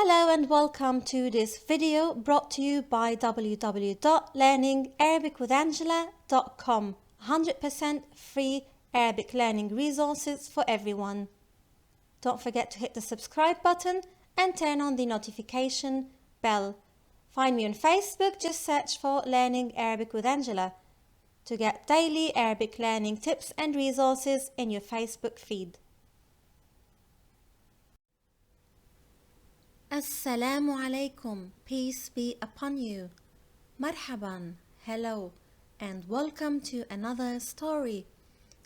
Hello and welcome to this video brought to you by www.learningarabicwithangela.com. 100% free Arabic learning resources for everyone. Don't forget to hit the subscribe button and turn on the notification bell. Find me on Facebook, just search for Learning Arabic with Angela to get daily Arabic learning tips and resources in your Facebook feed. Assalamu alaikum, peace be upon you. Marhaban, hello, and welcome to another story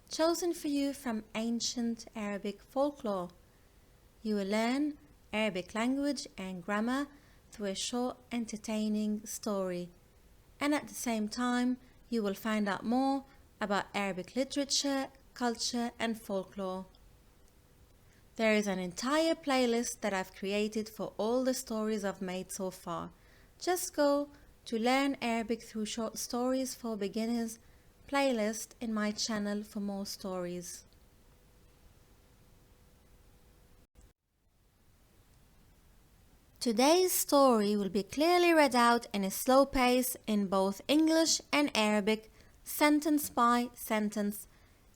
chosen for you from ancient Arabic folklore. You will learn Arabic language and grammar through a short, entertaining story, and at the same time, you will find out more about Arabic literature, culture, and folklore. There is an entire playlist that I've created for all the stories I've made so far. Just go to Learn Arabic Through Short Stories for Beginners playlist in my channel for more stories. Today's story will be clearly read out in a slow pace in both English and Arabic, sentence by sentence.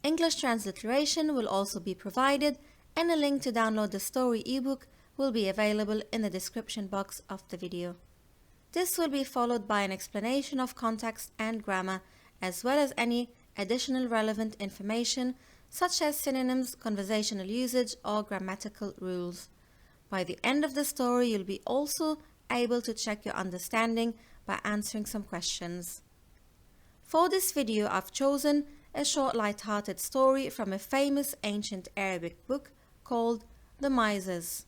English transliteration will also be provided, and a link to download the story ebook will be available in the description box of the video. This will be followed by an explanation of context and grammar, as well as any additional relevant information such as synonyms, conversational usage, or grammatical rules. By the end of the story, you'll be also able to check your understanding by answering some questions. For this video, I've chosen a short light-hearted story from a famous ancient Arabic book called The Misers.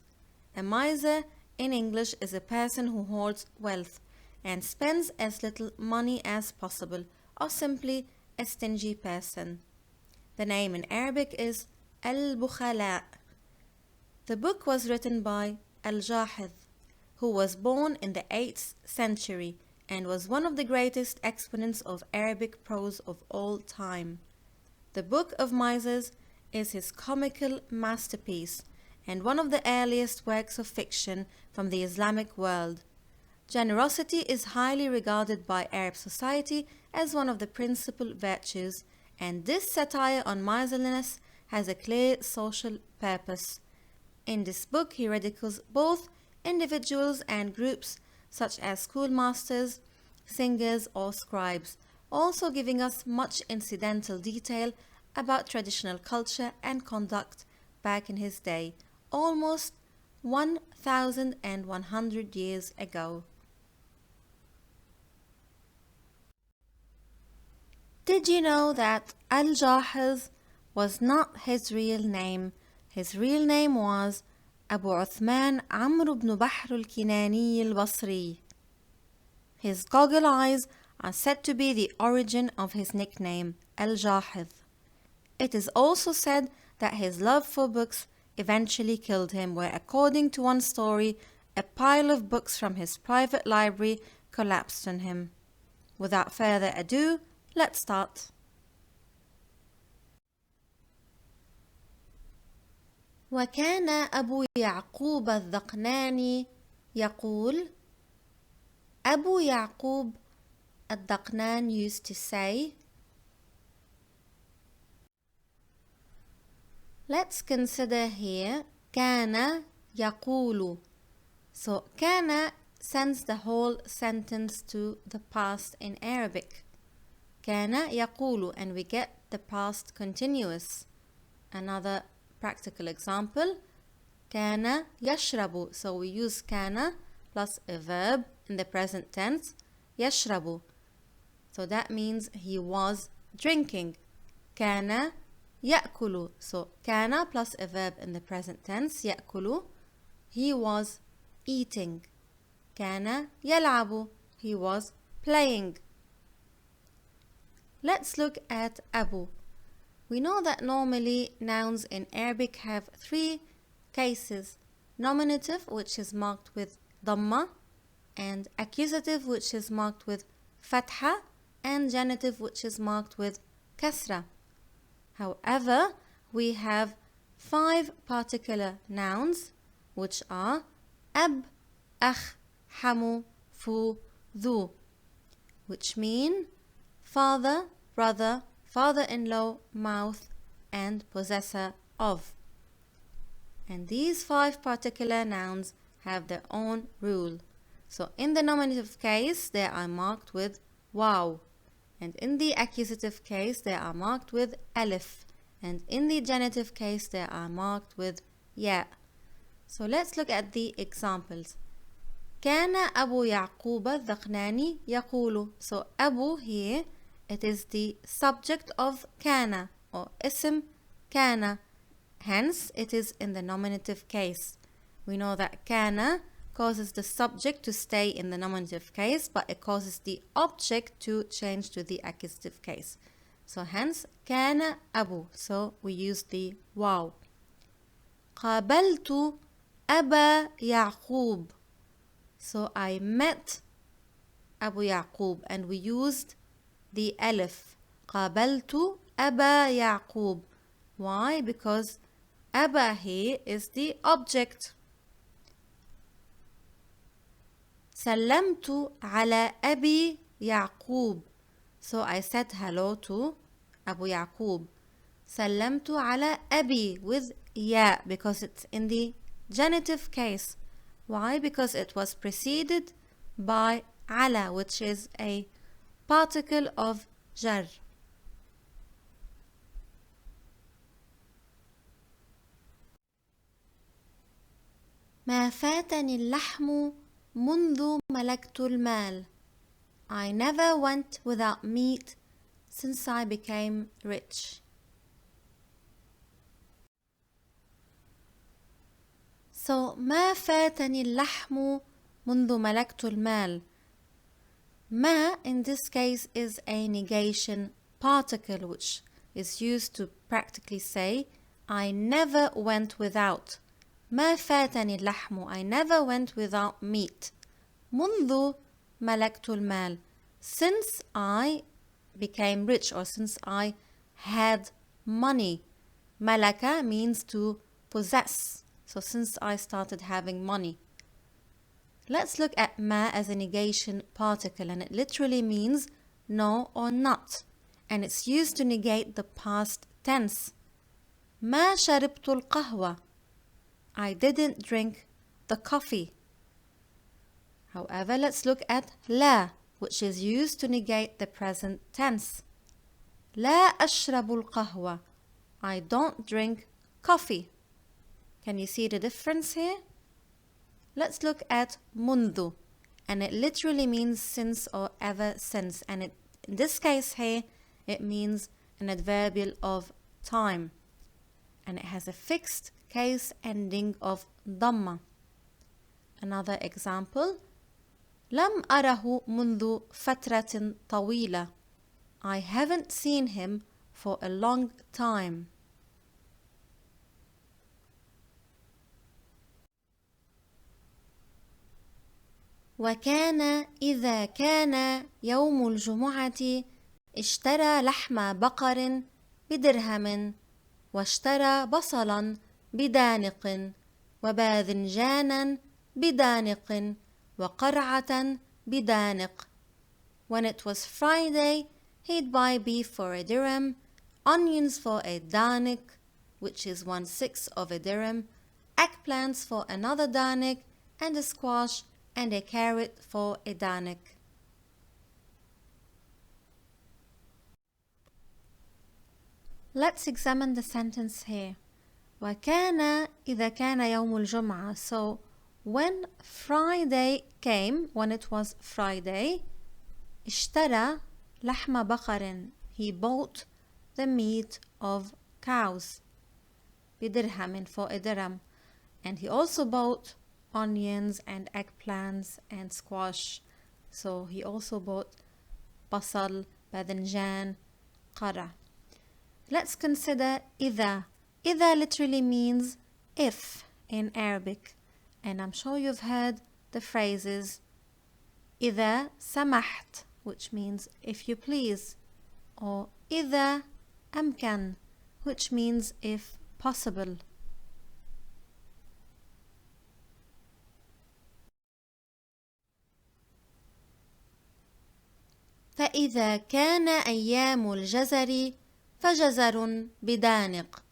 A miser in English is a person who hoards wealth and spends as little money as possible, or simply a stingy person. The name in Arabic is al-Bukhalā. The book was written by Al-Jahiz, who was born in the 8th century and was one of the greatest exponents of Arabic prose of all time. The Book of Misers is his comical masterpiece and one of the earliest works of fiction from the Islamic world. Generosity is highly regarded by Arab society as one of the principal virtues, and this satire on miserliness has a clear social purpose. In this book, he ridicules both individuals and groups such as schoolmasters, singers, or scribes, also giving us much incidental detail about traditional culture and conduct back in his day, almost 1,100 years ago. Did you know that Al-Jahiz was not his real name? His real name was Abu Uthman Amr ibn Bahr al-Kinani al-Basri. His goggle eyes are said to be the origin of his nickname, Al-Jahiz. It is also said that his love for books eventually killed him, where according to one story, a pile of books from his private library collapsed on him. Without further ado, let's start. وكان أبو يعقوب الدقناني يقول Abu Yaqub al-Daqnan used to say, let's consider here كان يقول. So كان sends the whole sentence to the past in Arabic. كان يقول, and we get the past continuous. Another practical example, كان يشرب. So we use كان plus a verb in the present tense, يشرب. So that means he was drinking. كان يأكل. So كان plus a verb in the present tense, يأكل. He was eating. كان يلعب. He was playing. Let's look at Abu. We know that normally nouns in Arabic have three cases: nominative, which is marked with dhamma, and accusative, which is marked with fatha, and genitive, which is marked with kasra. However, we have 5 particular nouns, which are ab, أخ حمو فو ذو, which mean father, brother, father-in-law, mouth, and possessor of. And these 5 particular nouns have their own rule. So in the nominative case, they are marked with waw. And in the accusative case, they are marked with alif. And in the genitive case, they are marked with ya. So let's look at the examples. كان أبو يعقوب الذقناني يقول. So أبو here, it is the subject of كان or اسم كان. Hence, it is in the nominative case. We know that كان causes the subject to stay in the nominative case, but it causes the object to change to the accusative case. So hence, كان أبو. So we use the واو. قابلت أبا يعقوب. So I met Abu Yaqub and we used the alif. قابلت أبا يعقوب. Why? Because أبا here is the object. سلمت على أبي يعقوب. So I said hello to Abu Yaqub. سلمت على أبي with ya because it's in the genitive case. Why? Because it was preceded by على, which is a particle of jar. ما فاتني اللحم منذ ملكت المال. I never went without meat since I became rich. So ما فاتني اللحم منذ ملكت المال. ما in this case is a negation particle which is used to practically say I never went without. ما فاتني اللحم, I never went without meat. منذ ملكت المال, since I became rich or since I had money. ملكة means to possess. So since I started having money. Let's look at ma as a negation particle, and it literally means no or not, and it's used to negate the past tense. ما شربت القهوة. I didn't drink the coffee. However, let's look at لا, which is used to negate the present tense. لا أشرب القهوة. I don't drink coffee. Can you see the difference here? Let's look at mundhu, and it literally means since or ever since, and in this case here it means an adverbial of time, and it has a fixed case ending of dhamma. Another example, لم أره منذ فترة طويلة. I haven't seen him for a long time. وكان إذا كان يوم الجمعة اشترى لحم بقر بدرهم واشترى بصلا بدانق وباذنجانا بدانق وقرعة بدانق. When it was Friday, he'd buy beef for a dirham, onions for a danik, which is 1/6 of a dirham, eggplants for another danik, and a squash and a carrot for a danik. Let's examine the sentence here. وكان إذا كان يوم الجمعة. So when Friday came, when it was Friday, اشترى لحم بقر. He bought the meat of cows. بدرهم, for a dirham. And he also bought onions and eggplants and squash. So he also bought basal, badhinjan, qara. Let's consider إذا. إذا literally means if in Arabic. And I'm sure you've heard the phrases إذا سمحت, which means if you please, or إذا أمكن, which means if possible. فإذا كان أيام الجزر فجزر بدانق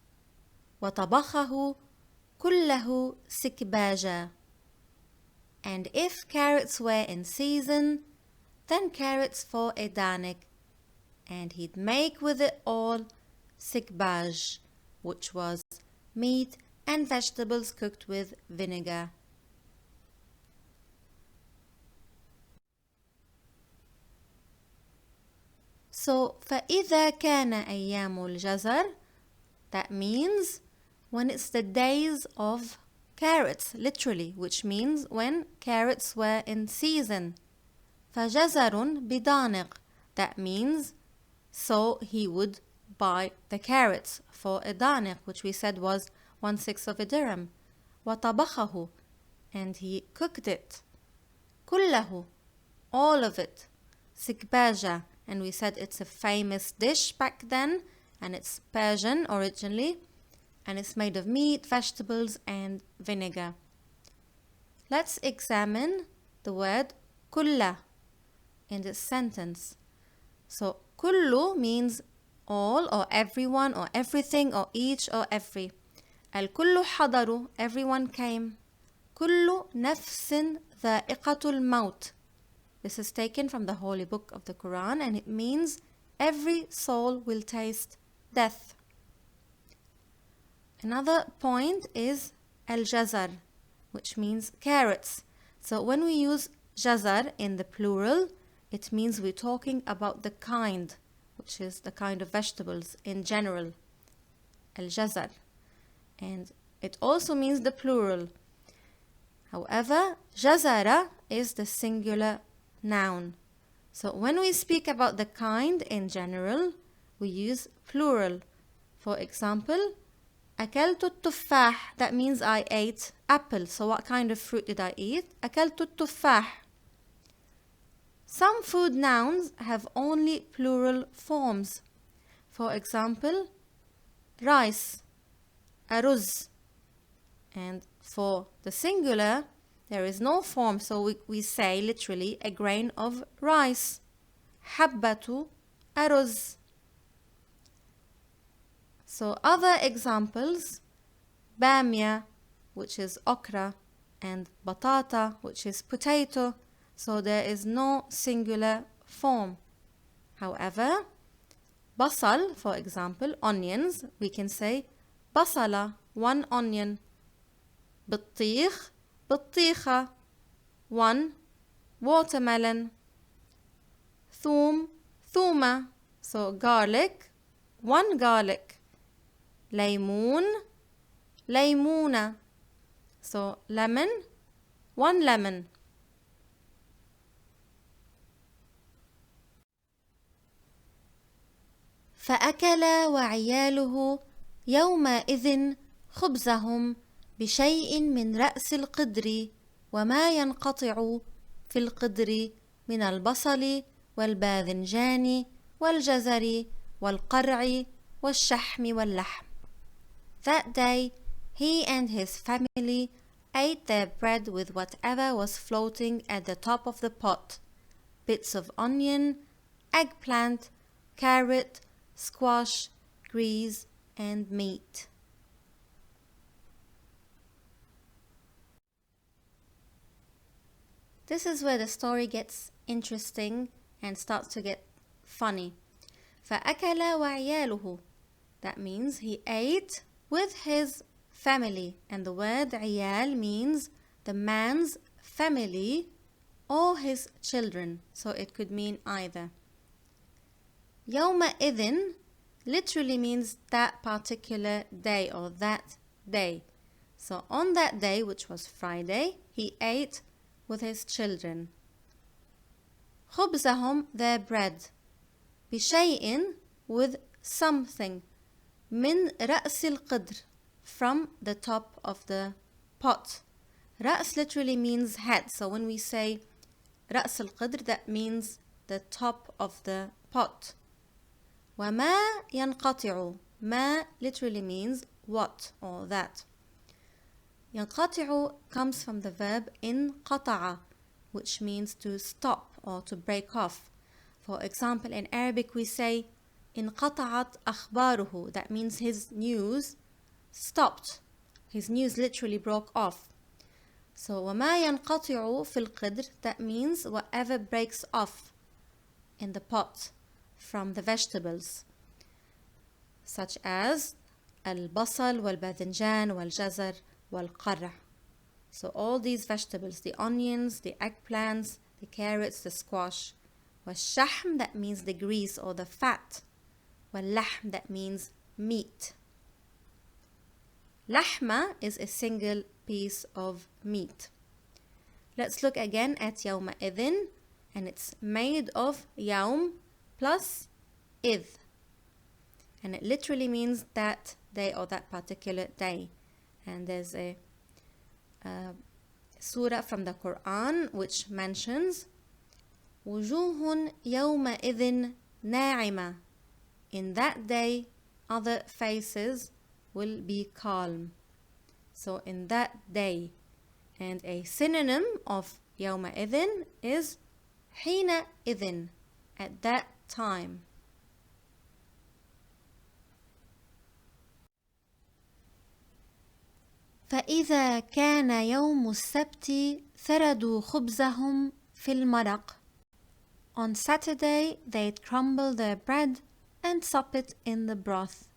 وطبخه كله سكباجا. And if carrots were in season, then carrots for a danik, and he'd make with it all sikbaj, which was meat and vegetables cooked with vinegar. So فإذا كان أيام الجزر, that means when it's the days of carrots, literally, which means when carrots were in season. فجزر بدانق, that means so he would buy the carrots for a daniq, which we said was 1/6 of a dirham. وطبخه, and he cooked it. كله, all of it. سكباجة, and we said it's a famous dish back then, and it's Persian originally, and it's made of meat, vegetables, and vinegar. Let's examine the word كله in this sentence. So كله means all or everyone or everything or each or every. الكل حضروا, everyone came. كل نفس ذائقة الموت. This is taken from the holy book of the Quran, and it means every soul will taste death. Another point is al-jazar, which means carrots. So when we use jazar in the plural, it means we're talking about the kind, which is the kind of vegetables in general, al-jazar. And it also means the plural. However, jazara is the singular noun. So when we speak about the kind in general, we use plural. For example, أكلت التفاح, that means I ate apple. So what kind of fruit did I eat? أكلت التفاح. Some food nouns have only plural forms. For example, rice, aruz. And for the singular, there is no form, so we say literally a grain of rice. حبة aruz. So other examples, bamia, which is okra, and batata, which is potato. So there is no singular form. However, basal, for example, onions, we can say basala, one onion. بطيخ, بطيخة, one watermelon. ثوم, ثومة, so garlic, one garlic. ليمون, ليمونة, so lemon, one lemon. فأكل وعياله يومئذ خبزهم بشيء من رأس القدر وما ينقطع في القدر من البصل والباذنجان والجزر والقرع والشحم واللحم. That day he and his family ate their bread with whatever was floating at the top of the pot: bits of onion, eggplant, carrot, squash, grease, and meat. This is where the story gets interesting and starts to get funny. فأكل وعياله. That means he ate with his family. And the word عيال means the man's family or his children. So it could mean either. يومئذ literally means that particular day or that day. So on that day, which was Friday, he ate with his children. خبزهم, their bread. بشيء, with something. من رأس القدر, from the top of the pot. رأس literally means head. So when we say رأس القدر, that means the top of the pot. وما ينقطع. ما literally means what or that. ينقطع comes from the verb انقطع, which means to stop or to break off. For example, in Arabic we say انقطعت أخباره. That means his news stopped. His news literally broke off. So وما ينقطع في القدر, that means whatever breaks off in the pot from the vegetables, such as al-basal wal-badhinjan wal-jazar wal-qarah. So all these vegetables, the onions, the eggplants, the carrots, the squash. والشحم, that means the grease or the fat. واللحم, that means meat. لحمة is a single piece of meat. Let's look again at يومئذ, and it's made of يوم plus إذ, and it literally means that day or that particular day. And there's a surah from the Quran which mentions وجوه يومئذ ناعمة. In that day other faces will be calm. So in that day. And a synonym of يومئذ is حينئذ, at that time. فإذا كان يوم السبت ثردوا خبزهم في المرق. On Saturday they'd crumble their bread and sup it in the broth.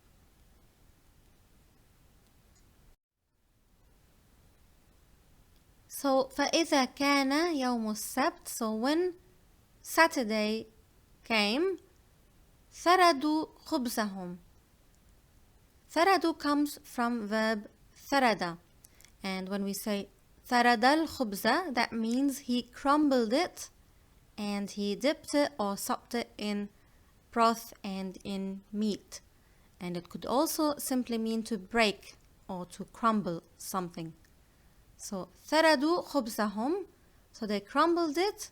So فإذا كان يوم السبت, so when Saturday came, ثردوا خبزهم. ثردوا comes from verb ثرد, and when we say ثرد الخبز, that means he crumbled it and he dipped it or supped it in broth and in meat. And it could also simply mean to break or to crumble something. So ثردوا خبزهم, so they crumbled it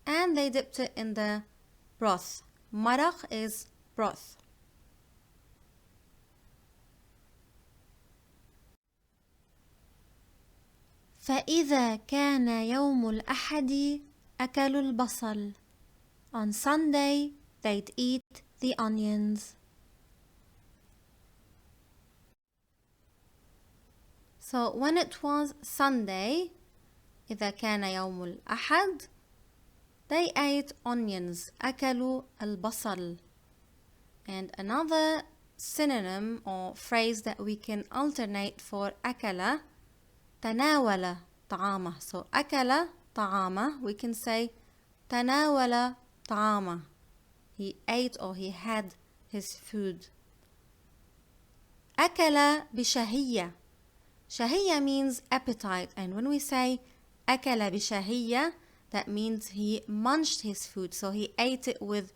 and they dipped it in the broth. maraq is broth. فإذا كان يوم الأحد أكلوا البصل. On Sunday they'd eat the onions. So when it was Sunday, إذا كان يوم الأحد, they ate onions. أكلوا البصل. And another synonym or phrase that we can alternate for أكل, تناول طعامه. So أكل طعامه, we can say تناول طعامه. He ate or he had his food. أكل بشهية. شهية means appetite, and when we say أكل بشهية, that means he munched his food, so he ate it with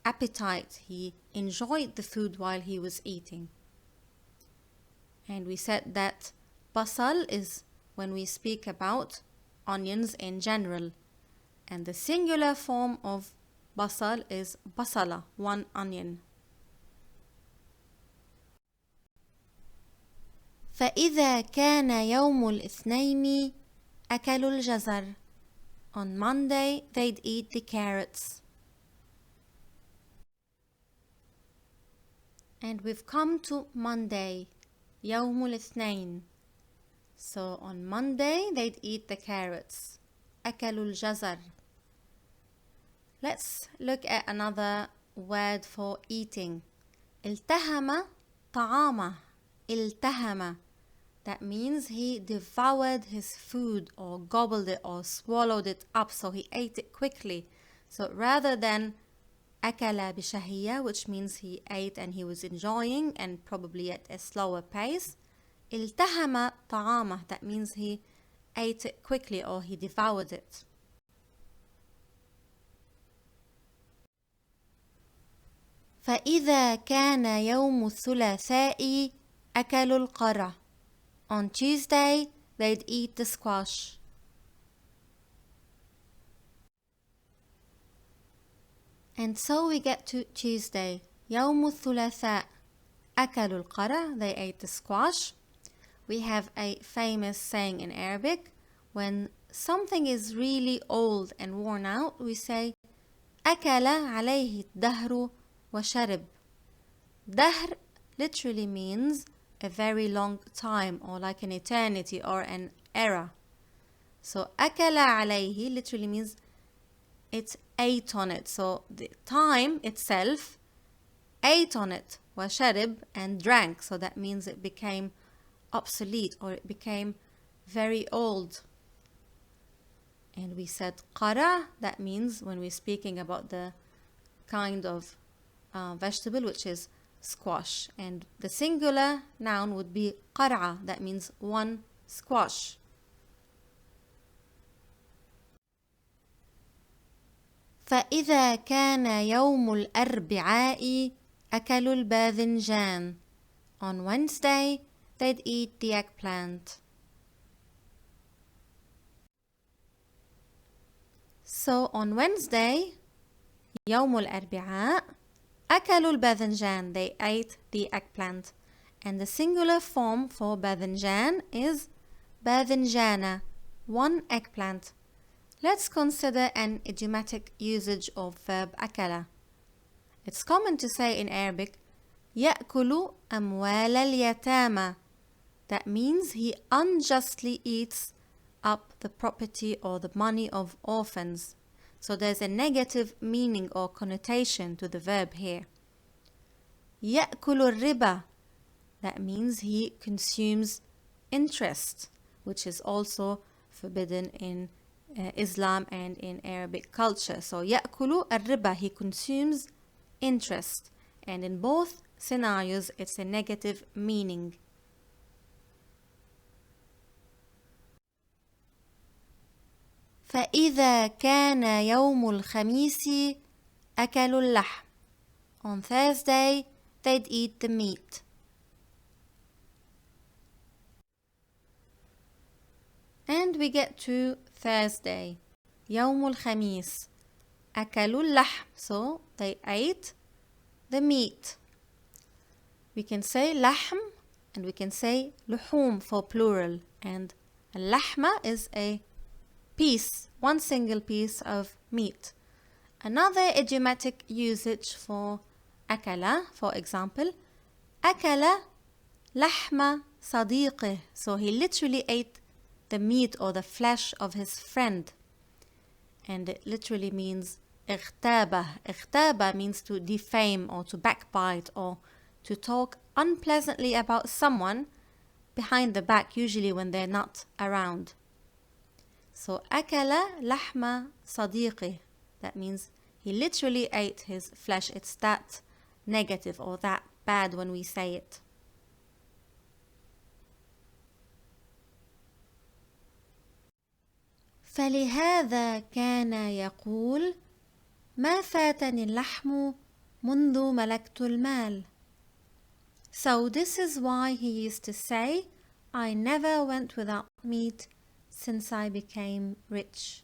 appetite. He enjoyed the food while he was eating. And we said that basal is when we speak about onions in general, and the singular form of basal is basala, one onion. فإذا كان يوم الاثنين أكلوا الجزر. On Monday they'd eat the carrots. And we've come to Monday, يوم الاثنين. So on Monday they'd eat the carrots. أكلوا الجزر. Let's look at another word for eating. التهم طعامه. التهم. That means he devoured his food or gobbled it or swallowed it up, so he ate it quickly. So rather than أكل بشهية, which means he ate and he was enjoying and probably at a slower pace, التهم طعامه, that means he ate it quickly or he devoured it. فإذا كان يوم الثلاثاء أكلوا القرع. On Tuesday they'd eat the squash. And so we get to Tuesday. يوم الثلاثاء أكلوا القرع. They ate the squash. We have a famous saying in Arabic. When something is really old and worn out, we say أكل عليه الدهر وشرب. دهر literally means a very long time or like an eternity or an era. So أكل عليه literally means it ate on it. So the time itself ate on it. وشرب and drank. So that means it became obsolete or it became very old. And we said qara, that means when we're speaking about the kind of vegetable which is squash. And the singular noun would be qar'a, that means one squash. فإذا كان يوم الأربعاء أكلوا الباذنجان. On Wednesday, they'd eat the eggplant. So on Wednesday, يوم الأربعاء, أكلوا الباذنجان. They ate the eggplant. And the singular form for باذنجان is باذنجانة, one eggplant. Let's consider an idiomatic usage of verb أكل. It's common to say in Arabic يأكل أموال اليتامى. That means he unjustly eats up the property or the money of orphans. So there's a negative meaning or connotation to the verb here. يأكل الربا. That means he consumes interest, which is also forbidden in Islam and in Arabic culture. So يأكل الربا, he consumes interest. And in both scenarios, it's a negative meaning. فإذا كان يوم الخميس أكلوا اللحم. On Thursday, they'd eat the meat. And we get to Thursday. يوم الخميس أكلوا اللحم. So they ate the meat. We can say lahm and we can say luhum for plural. And al-lahma is a piece, one single piece of meat. Another idiomatic usage for akala, for example, akala lahma sadiqih. So he literally ate the meat or the flesh of his friend. And it literally means اغتابه. اغتابه means to defame or to backbite or to talk unpleasantly about someone behind the back, usually when they're not around. So أكل لحم صديقه. That means he literally ate his flesh. It's that negative or that bad when we say it. فلهذا كان يقول ما فاتني اللحم منذ ملكت المال. So this is why he used to say, I never went without meat since I became rich.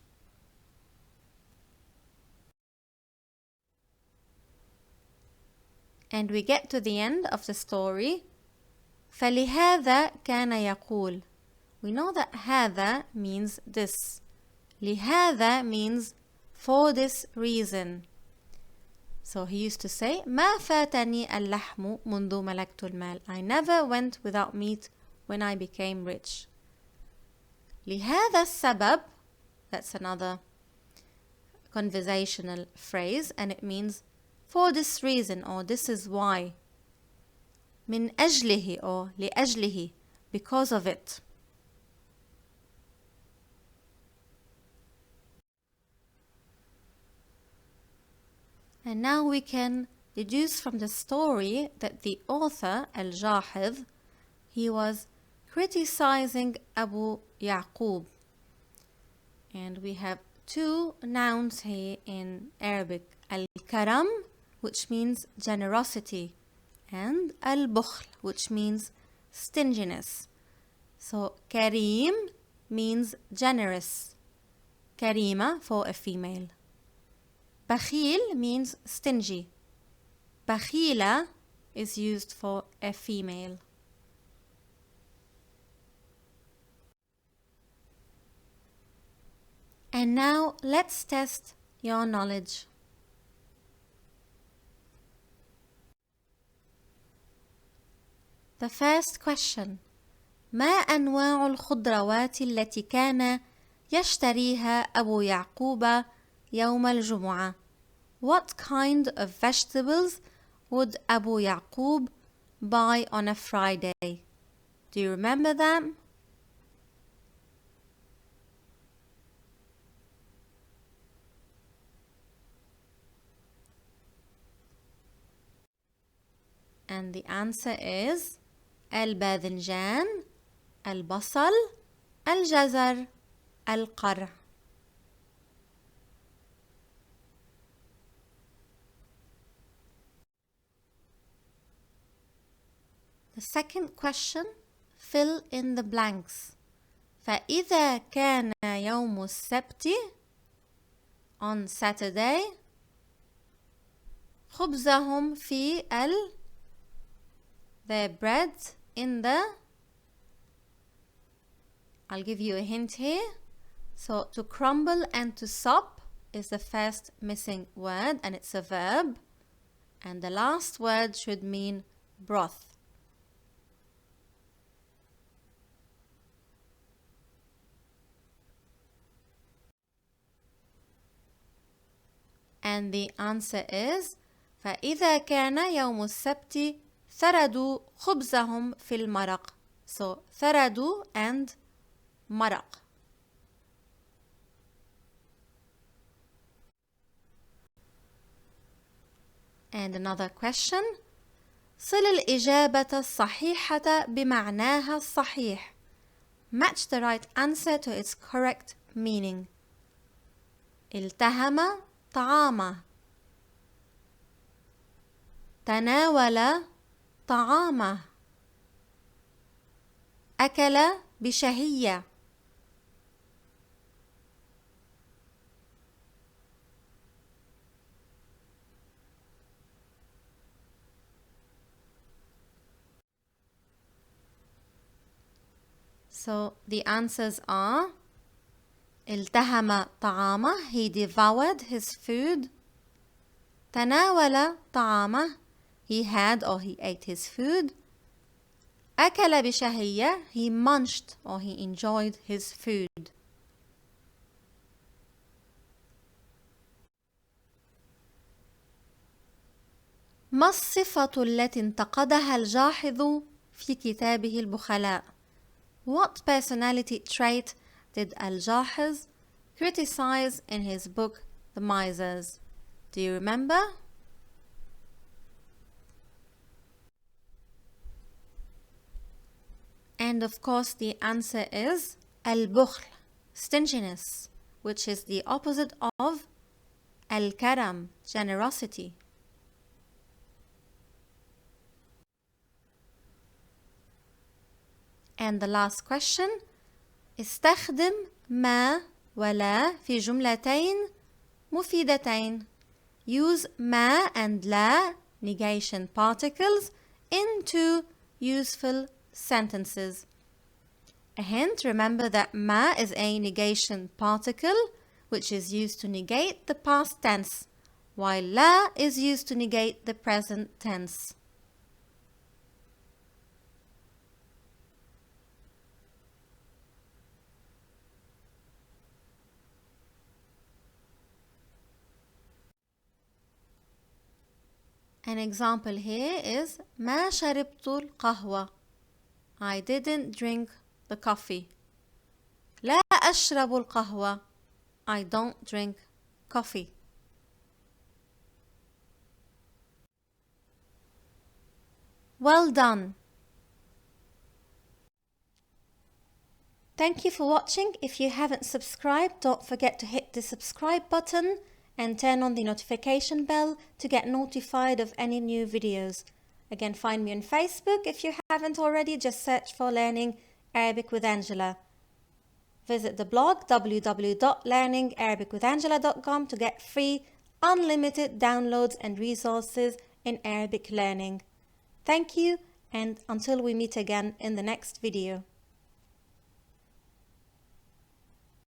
And we get to the end of the story. فلهذا كان يقول. We know that هذا means this. لهذا means for this reason. So he used to say ما فاتني اللحم منذ ملكت المال. I never went without meat when I became rich. لهذا السبب, that's another conversational phrase, and it means for this reason or this is why. من أجله or لأجله, because of it. And now we can deduce from the story that the author, Al-Jahiz, he was criticizing Abu Yaqub. And we have two nouns here in Arabic. Al-karam, which means generosity, and al-bukhl, which means stinginess. So kareem means generous. Karima for a female. Bakhil means stingy. Bakhila is used for a female. And now let's test your knowledge. The first question. ما أنواع الخضروات التي كان يشتريها أبو يعقوب يوم الجمعة? What kind of vegetables would Abu Yaqub buy on a Friday? Do you remember them? And the answer is al-badhinjan, al-basal, al-jazar, al-qarh. The second question, fill in the blanks. فإذا كان يوم السبت, on Saturday, خبزهم في their bread in the, I'll give you a hint here. So to crumble and to sop is the first missing word and it's a verb. And the last word should mean broth. And the answer is فإذا كان يوم السبت ثردوا خبزهم في المرق. So ثردوا and maraq. And another question. صل الإجابة الصحيحة بمعناها الصحيح. Match the right answer to its correct meaning. التهم طعامه. تناول طعامه. أكل بشهية. So the answers are التهم طعامه, he devoured his food. تناول طعامه, he had or he ate his food. أكل بشهية, he munched or he enjoyed his food. ما الصفة التي انتقدها الجاحظ في كتابه البخلاء? What personality trait did Al-Jahiz criticize in his book The Misers? Do you remember? And of course the answer is al-bukhl, stinginess, which is the opposite of al-karam, generosity. And the last question, استخدم ما ولا في جملتين مفيدتين. Use ما and لا, negation particles, in two useful sentences. A hint, remember that ما is a negation particle which is used to negate the past tense, while لا is used to negate the present tense. An example here is ما شربت القهوة. I didn't drink the coffee. لا أشرب القهوة. I don't drink coffee. Well done. Thank you for watching. If you haven't subscribed, don't forget to hit the subscribe button and turn on the notification bell to get notified of any new videos. Again, find me on Facebook. If you haven't already, just search for Learning Arabic with Angela. Visit the blog www.learningarabicwithangela.com to get free, unlimited downloads and resources in Arabic learning. Thank you, and until we meet again in the next video.